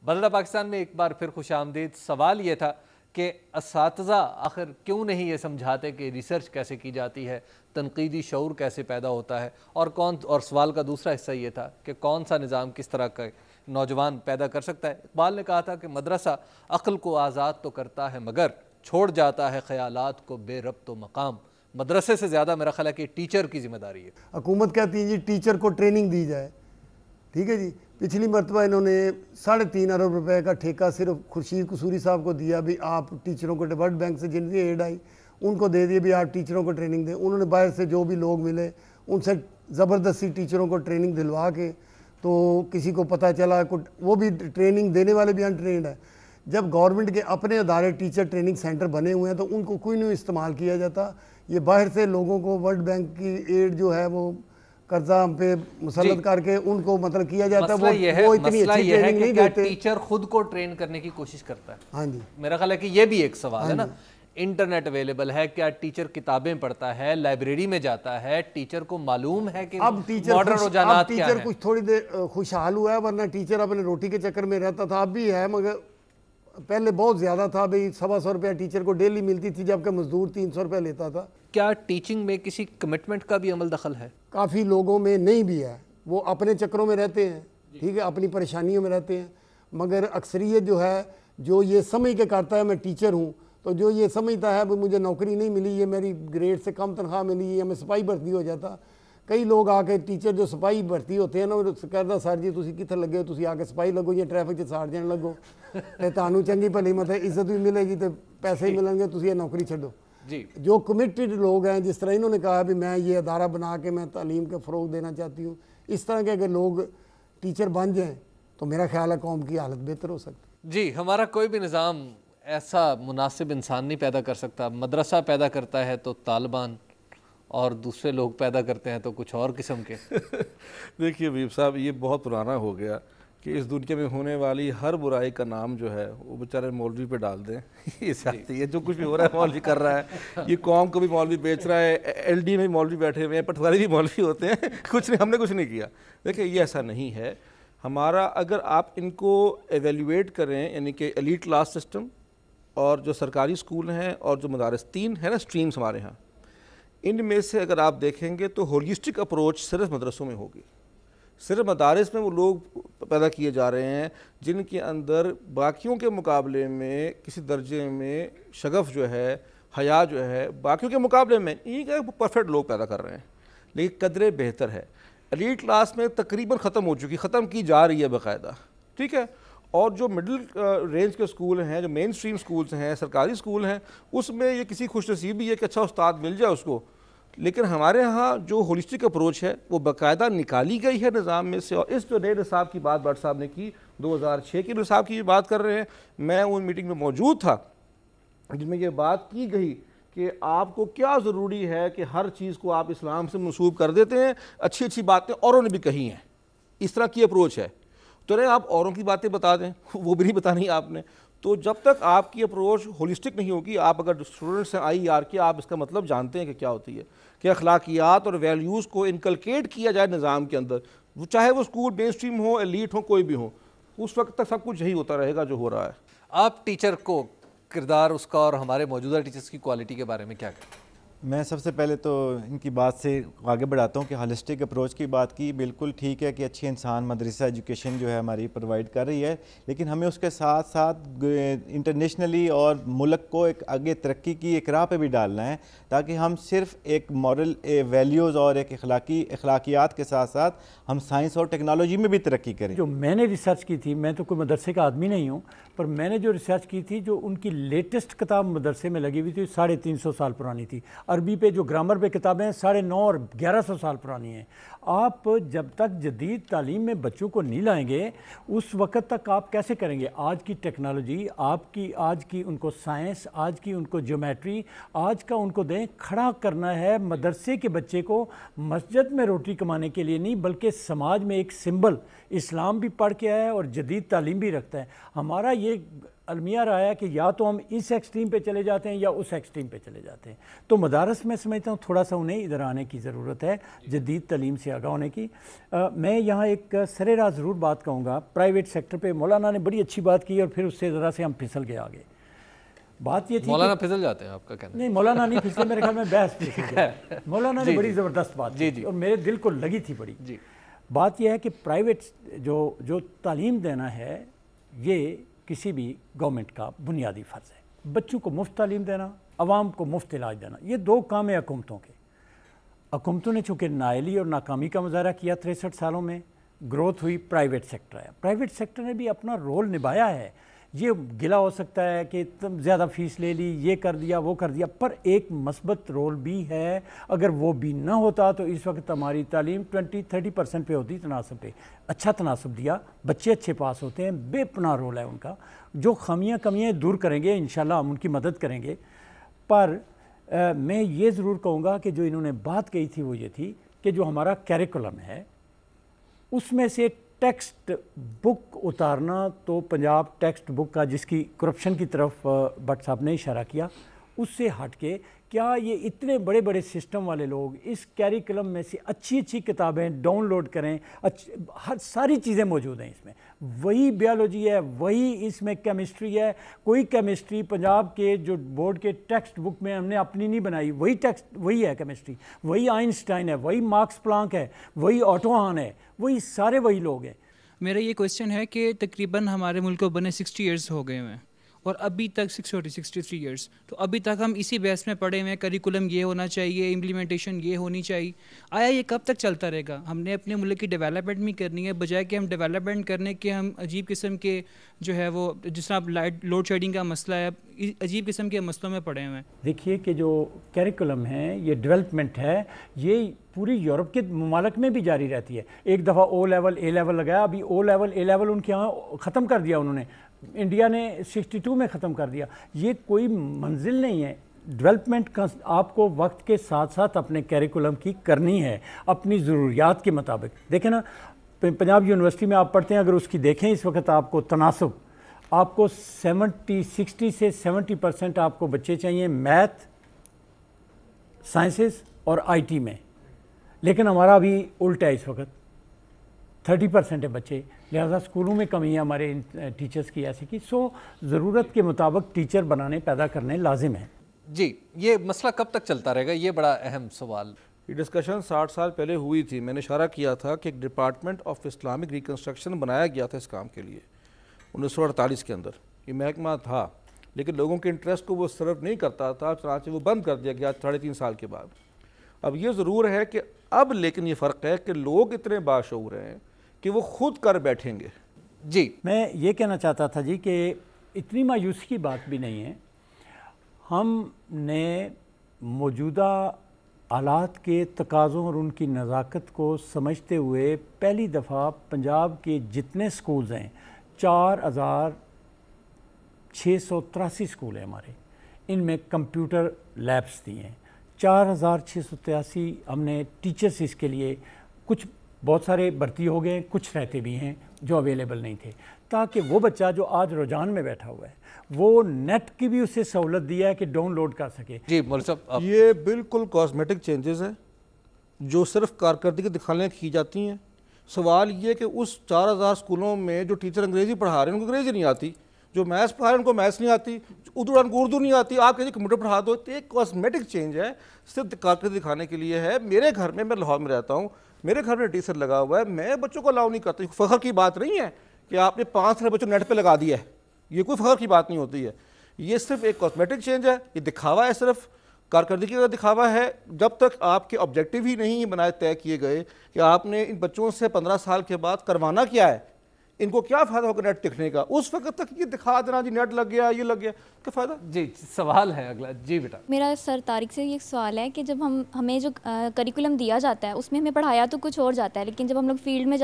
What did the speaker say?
بدلہ پاکستان میں ایک بار پھر خوش آمدید۔ سوال یہ تھا کہ اساتذہ آخر کیوں نہیں یہ سمجھاتے کہ ریسرچ کیسے کی جاتی ہے، تنقیدی شعور کیسے پیدا ہوتا ہے، اور سوال کا دوسرا حصہ یہ تھا کہ کون سا نظام کس طرح کا نوجوان پیدا کر سکتا ہے۔ اقبال نے کہا تھا کہ مدرسہ عقل کو آزاد تو کرتا ہے مگر چھوڑ جاتا ہے خیالات کو بے ربط و مقام۔ مدرسے سے زیادہ میرا خیال ہے کہ ٹیچر کی ذمہ داری ہے۔ حکومت کہتی ہے جی ٹیچر کو ٹریننگ دی جائے، ٹھیک ہے جی۔ پچھلی مرتبہ انہوں نے 3.5 ارب روپے کا ٹھیکہ صرف خورشید قصوری صاحب کو دیا، بھی آپ ٹیچروں کو ورلڈ بینک سے جن کی ایڈ آئی ان کو دے دیے بھی آپ ٹیچروں کو ٹریننگ دیں۔ انہوں نے باہر سے جو بھی لوگ ملے ان سے زبردستی ٹیچروں کو ٹریننگ دلوا کے، تو کسی کو پتہ چلا وہ بھی ٹریننگ دینے والے بھی انٹرینڈ ہے۔ جب گورنمنٹ کے اپنے ادارے ٹیچر ٹریننگ سینٹر بنے ہوئے ہیں تو ان کو کوئی نہیں استعمال کیا جاتا۔ یہ باہر سے لوگوں کو ورلڈ بینک کی ایڈ جو ہے وہ قرضہ ہم پہ مسلط کر کے ان کو مطلب کیا جاتا ہے، وہ اتنی اچھی ٹریننگ نہیں دیتے۔ ٹیچر خود کو ٹرین کرنے کی کوشش کرتا ہے؟ ہاں جی، میرا خیال ہے کہ یہ بھی ایک سوال ہے نا۔ انٹرنیٹ اویلیبل ہے، کیا ٹیچر کتابیں پڑھتا ہے، لائبریری میں جاتا ہے، ٹیچر کو معلوم ہے کہ ماڈرن رجحانات کیا ہیں؟ ٹیچر کچھ تھوڑی دیر خوشحال ہوا ہے، ورنہ ٹیچر اپنے روٹی کے چکر میں رہتا تھا، اب بھی ہے مگر پہلے بہت زیادہ تھا۔ بھئی 125 روپیہ ٹیچر کو ڈیلی ملتی تھی جبکہ مزدور 300 روپیہ لیتا تھا۔ کیا ٹیچنگ میں کسی کمٹمنٹ کا بھی عمل دخل ہے؟ کافی لوگوں میں نہیں بھی ہے، وہ اپنے چکروں میں رہتے ہیں، ٹھیک ہے، اپنی پریشانیوں میں رہتے ہیں، مگر اکثریت جو ہے جو یہ سمجھ کے کرتا ہے میں ٹیچر ہوں، تو جو یہ سمجھتا ہے مجھے نوکری نہیں ملی، یہ میری گریڈ سے کم تنخواہ ملی ہے، میں سپاہی بھرتی ہو جاتا۔ کئی لوگ آ کے ٹیچر جو سپاہی بھرتی ہوتے ہیں نا، وہ کہتا سر جی تسی کتنے لگے ہو، تسی آ کے سپاہی لگو یا ٹریفک چ ساڑ جان لگو، تے تانوں چنگی بھلی مطلب عزت بھی ملے گی تے پیسے ہی ملیں گے، تسی یہ نوکری چھڈو۔ جو کمیٹڈ لوگ ہیں، جس طرح انہوں نے کہا بھی میں یہ ادارہ بنا کے میں تعلیم کا فروغ دینا چاہتی ہوں، اس طرح کے اگر لوگ ٹیچر بن جائیں تو میرا خیال ہے قوم کی حالت بہتر ہو سکتی۔ جی، ہمارا کوئی بھی نظام ایسا مناسب انسان نہیں پیدا کر سکتا۔ مدرسہ پیدا کرتا ہے تو طالبان، اور دوسرے لوگ پیدا کرتے ہیں تو کچھ اور قسم کے۔ دیکھیے حبیب صاحب، یہ بہت پرانا ہو گیا کہ اس دنیا میں ہونے والی ہر برائی کا نام جو ہے وہ بیچارے مولوی پہ ڈال دیں۔ یہ سیاسی ہے، جو کچھ بھی ہو رہا ہے مولوی کر رہا ہے، یہ قوم کو بھی مولوی بیچ رہا ہے، ایل ڈی میں مولوی بیٹھے ہوئے ہیں، پٹواری بھی مولوی ہوتے ہیں، کچھ نہیں، ہم نے کچھ نہیں کیا۔ دیکھیں یہ ایسا نہیں ہے ہمارا۔ اگر آپ ان کو ایویلیویٹ کریں، یعنی کہ ایلیٹ کلاس سسٹم اور جو سرکاری سکول ہیں اور جو مدارس، 3 ہے نا سٹریمز ہمارے ہاں، ان میں سے اگر آپ دیکھیں گے تو ہولسٹک اپروچ صرف مدرسوں میں ہوگی۔ صرف مدارس میں وہ لوگ پیدا کیے جا رہے ہیں جن کے اندر باقیوں کے مقابلے میں کسی درجے میں شغف جو ہے، حیا جو ہے، باقیوں کے مقابلے میں یہ کہ پرفیکٹ لوگ پیدا کر رہے ہیں، لیکن قدرے بہتر ہے۔ ایلیٹ کلاس میں تقریباً ختم ہو چکی، ختم کی جا رہی ہے باقاعدہ، ٹھیک ہے۔ اور جو مڈل رینج کے سکول ہیں، جو مین سٹریم سکولز ہیں، سرکاری سکول ہیں، اس میں یہ کسی خوش نصیبی ہے کہ اچھا استاد مل جائے اس کو، لیکن ہمارے ہاں جو ہولسٹک اپروچ ہے وہ باقاعدہ نکالی گئی ہے نظام میں سے۔ اور اس جو نئے نصاب کی بات بٹ صاحب نے کی، 2006 کے نصاب کی بات کر رہے ہیں، میں ان میٹنگ میں موجود تھا جن میں یہ بات کی گئی کہ آپ کو کیا ضروری ہے کہ ہر چیز کو آپ اسلام سے منسوب کر دیتے ہیں، اچھی اچھی باتیں اوروں نے بھی کہی ہیں، اس طرح کی اپروچ ہے، تو نہیں آپ اوروں کی باتیں بتا دیں، وہ بھی نہیں بتانی آپ نے۔ تو جب تک آپ کی اپروچ ہولسٹک نہیں ہوگی، آپ اگر اسٹوڈنٹس ہیں IER کے، آپ اس کا مطلب جانتے ہیں کہ کیا ہوتی ہے، کہ اخلاقیات اور ویلیوز کو انکلکیٹ کیا جائے نظام کے اندر، چاہے وہ اسکول مین اسٹریم ہو، ایلیٹ ہو، کوئی بھی ہو، اس وقت تک سب کچھ یہی ہوتا رہے گا جو ہو رہا ہے۔ آپ ٹیچر کو کردار اس کا اور ہمارے موجودہ ٹیچرز کی کوالٹی کے بارے میں کیا کہیں؟ میں سب سے پہلے تو ان کی بات سے آگے بڑھاتا ہوں کہ ہالسٹک اپروچ کی بات کی، بالکل ٹھیک ہے کہ اچھی انسان مدرسہ ایجوکیشن جو ہے ہماری پرووائڈ کر رہی ہے، لیکن ہمیں اس کے ساتھ ساتھ انٹرنیشنلی اور ملک کو ایک آگے ترقی کی ایک راہ پہ بھی ڈالنا ہے، تاکہ ہم صرف ایک مورل ویلیوز اور ایک اخلاقیات کے ساتھ ساتھ ہم سائنس اور ٹیکنالوجی میں بھی ترقی کریں۔ جو میں نے ریسرچ کی تھی، میں تو کوئی مدرسے کا آدمی نہیں ہوں، پر میں نے جو ریسرچ کی تھی، جو ان کی لیٹسٹ کتاب مدرسے میں لگی ہوئی تھی 350 سال پرانی تھی۔ عربی پہ جو گرامر پہ کتابیں 950 اور 1100 سال پرانی ہیں۔ آپ جب تک جدید تعلیم میں بچوں کو نہیں لائیں گے، اس وقت تک آپ کیسے کریں گے؟ آج کی ٹیکنالوجی، آج کی ان کو سائنس، آج کی ان کو جیومیٹری، آج کا ان کو دیں، کھڑا کرنا ہے مدرسے کے بچے کو مسجد میں روٹی کمانے کے لیے نہیں، بلکہ سماج میں ایک سمبل، اسلام بھی پڑھ کے آیا ہے اور جدید تعلیم بھی رکھتا ہے۔ ہمارا یہ المیہ رہا ہے کہ یا تو ہم اس ایکسٹریم پہ چلے جاتے ہیں یا اس ایکسٹریم پہ چلے جاتے ہیں. تو مدارس میں سمجھتا ہوں تھوڑا سا انہیں ادھر آنے کی ضرورت ہے, جدید تعلیم سے آگاہ ہونے کی. میں یہاں ایک سرِ راہ ضرور بات کہوں گا پرائیویٹ سیکٹر پہ. مولانا نے بڑی اچھی بات کی اور پھر اس سے ذرا سے ہم پھسل گئے آگے. بات یہ تھی مولانا پھسل جاتے ہیں آپ کا کہنا؟ نہیں, مولانا نہیں پھسلے, میرے خیال میں بحث پھسل گیا. مولانا نے بڑی زبردست بات کی اور میرے دل کو لگی تھی بڑی. بات یہ ہے کہ پرائیویٹ جو تعلیم دینا ہے یہ کسی بھی گورنمنٹ کا بنیادی فرض ہے. بچوں کو مفت تعلیم دینا, عوام کو مفت علاج دینا, یہ دو کام ہیں حکومتوں کے. حکومتوں نے چونکہ نااہلی اور ناکامی کا مظاہرہ کیا 63 سالوں میں, گروتھ ہوئی, پرائیویٹ سیکٹر ہے. پرائیویٹ سیکٹر نے بھی اپنا رول نبھایا ہے. یہ گلا ہو سکتا ہے کہ تم زیادہ فیس لے لی, یہ کر دیا, وہ کر دیا, پر ایک مثبت رول بھی ہے. اگر وہ بھی نہ ہوتا تو اس وقت ہماری تعلیم 20-30% پہ ہوتی, تناسب پہ. اچھا تناسب دیا, بچے اچھے پاس ہوتے ہیں, بے پناہ رول ہے ان کا. جو کمیاں دور کریں گے انشاءاللہ ہم ان کی مدد کریں گے. پر میں یہ ضرور کہوں گا کہ جو انہوں نے بات کہی تھی وہ یہ تھی کہ جو ہمارا کیریکولم ہے اس میں سے ٹیکسٹ بک اتارنا, تو پنجاب ٹیکسٹ بک کا جس کی کرپشن کی طرف بٹ صاحب نے اشارہ کیا, اس سے ہٹ کے کیا یہ اتنے بڑے بڑے سسٹم والے لوگ اس کیریکولم میں سے اچھی کتابیں ڈاؤن لوڈ کریں. ہر ساری چیزیں موجود ہیں اس میں. وہی بیالوجی ہے, وہی اس میں کیمسٹری ہے. کوئی کیمسٹری پنجاب کے جو بورڈ کے ٹیکسٹ بک میں ہم نے اپنی نہیں بنائی, وہی ٹیکسٹ وہی ہے کیمسٹری, وہی آئنسٹائن ہے, وہی مارکس پلانک ہے, وہی آٹو ہان ہے, وہی سارے وہی لوگ ہیں. میرا یہ کویسچن ہے کہ تقریباً ہمارے ملک کو بنے 60 ایئرس ہو گئے ہیں اور ابھی تک 63 ایئرس, تو ابھی تک ہم اسی بحث میں پڑے ہوئے ہیں, کریکولم یہ ہونا چاہیے, امپلیمنٹیشن یہ ہونی چاہیے. آیا یہ کب تک چلتا رہے گا؟ ہم نے اپنے ملک کی ڈیولپمنٹ بھی کرنی ہے, بجائے کہ ہم ڈیولپمنٹ کرنے کے ہم عجیب قسم کے جو ہے وہ جس طرح لوڈ شیڈنگ کا مسئلہ ہے, عجیب قسم کے مسئلوں میں پڑے ہوئے ہیں. دیکھیے کہ جو کیریکولم ہے یہ ڈیولپمنٹ ہے, یہ پوری یورپ کے ممالک میں بھی جاری رہتی ہے. ایک دفعہ او لیول اے لیول لگایا, ابھی او لیول اے لیول ان کے یہاں ختم کر دیا انہوں نے, انڈیا نے 62 میں ختم کر دیا. یہ کوئی منزل نہیں ہے. ڈیولپمنٹ کا آپ کو وقت کے ساتھ ساتھ اپنے کیریکولم کی کرنی ہے اپنی ضروریات کے مطابق. دیکھیں نا, پنجاب یونیورسٹی میں آپ پڑھتے ہیں, اگر اس کی دیکھیں اس وقت آپ کو تناسب, آپ کو 60 سے 70% آپ کو بچے چاہیے میتھ, سائنسز اور آئی ٹی میں. لیکن ہمارا ابھی الٹا ہے, اس وقت 30% ہے بچے, لہذا اسکولوں میں کمی ہے ہمارے ٹیچرز کی ایسی کی. سو ضرورت کے مطابق ٹیچر بنانے پیدا کرنے لازم ہے. جی, یہ مسئلہ کب تک چلتا رہے گا, یہ بڑا اہم سوال. یہ ڈسکشن 60 سال پہلے ہوئی تھی. میں نے اشارہ کیا تھا کہ ایک ڈپارٹمنٹ آف اسلامک ریکنسٹرکشن بنایا گیا تھا اس کام کے لیے 1948 کے اندر. یہ محکمہ تھا لیکن لوگوں کے انٹرسٹ کو وہ سرو نہیں کرتا تھا, چنانچہ وہ بند کر دیا گیا 3.5 سال کے بعد. اب یہ ضرور ہے کہ اب لیکن یہ فرق ہے کہ لوگ اتنے باشعور ہیں کہ وہ خود کر بیٹھیں گے. جی, میں یہ کہنا چاہتا تھا جی کہ اتنی مایوسی کی بات بھی نہیں ہے. ہم نے موجودہ حالات کے تقاضوں اور ان کی نزاکت کو سمجھتے ہوئے پہلی دفعہ پنجاب کے جتنے سکولز ہیں 4683 سکول ہیں ہمارے, ان میں کمپیوٹر لیبس دی ہیں. 4683 ہم نے ٹیچرز اس کے لیے, کچھ بہت سارے بھرتی ہو گئے, کچھ رہتے بھی ہیں جو اویلیبل نہیں تھے, تاکہ وہ بچہ جو آج رجحان میں بیٹھا ہوا ہے وہ نیٹ کی بھی اسے سہولت دیا ہے کہ ڈاؤن لوڈ کر سکے. جی مولوی صاحب, یہ بالکل کاسمیٹک چینجز ہیں جو صرف کارکردگی دکھانے کی جاتی ہیں. سوال یہ کہ اس 4000 سکولوں میں جو ٹیچر انگریزی پڑھا رہے ہیں ان کو انگریزی نہیں آتی, جو میتھس پڑھا رہے ہیں ان کو میتھس نہیں آتی, اردو نہیں آتی, آپ کہتے ہیں کمپیوٹر پڑھا دو. تو ایک کاسمیٹک چینج ہے, صرف کارکردگی دکھانے کے لیے ہے. میرے گھر میں لاہور میں رہتا ہوں, میرے گھر میں ٹیچر لگا ہوا ہے, میں بچوں کو الاؤ نہیں کرتا. فخر کی بات نہیں ہے کہ آپ نے 5 سال بچوں نیٹ پہ لگا دیا ہے, یہ کوئی فخر کی بات نہیں ہوتی ہے. یہ صرف ایک کاسمیٹک چینج ہے, یہ دکھاوا ہے, صرف کارکردگی کا دکھاوا ہے. جب تک آپ کے آبجیکٹیو ہی نہیں بنائے طے کیے گئے کہ آپ نے ان بچوں سے 15 سال کے بعد کروانا کیا ہے, ان کو کیا فائدہ ہوگا نیٹ دکھنے کا, اس وقت تک یہ دکھا دینا جی نیٹ لگ گیا, یہ لگ گیا, کیا فائدہ. جی سوال ہے اگلا. جی بیٹا, میرا سر طارق سے یہ سوال ہے کہ جب ہمیں جو کریکولم دیا جاتا ہے اس میں ہمیں پڑھایا تو کچھ اور جاتا ہے, لیکن جب ہم لوگ فیلڈ میں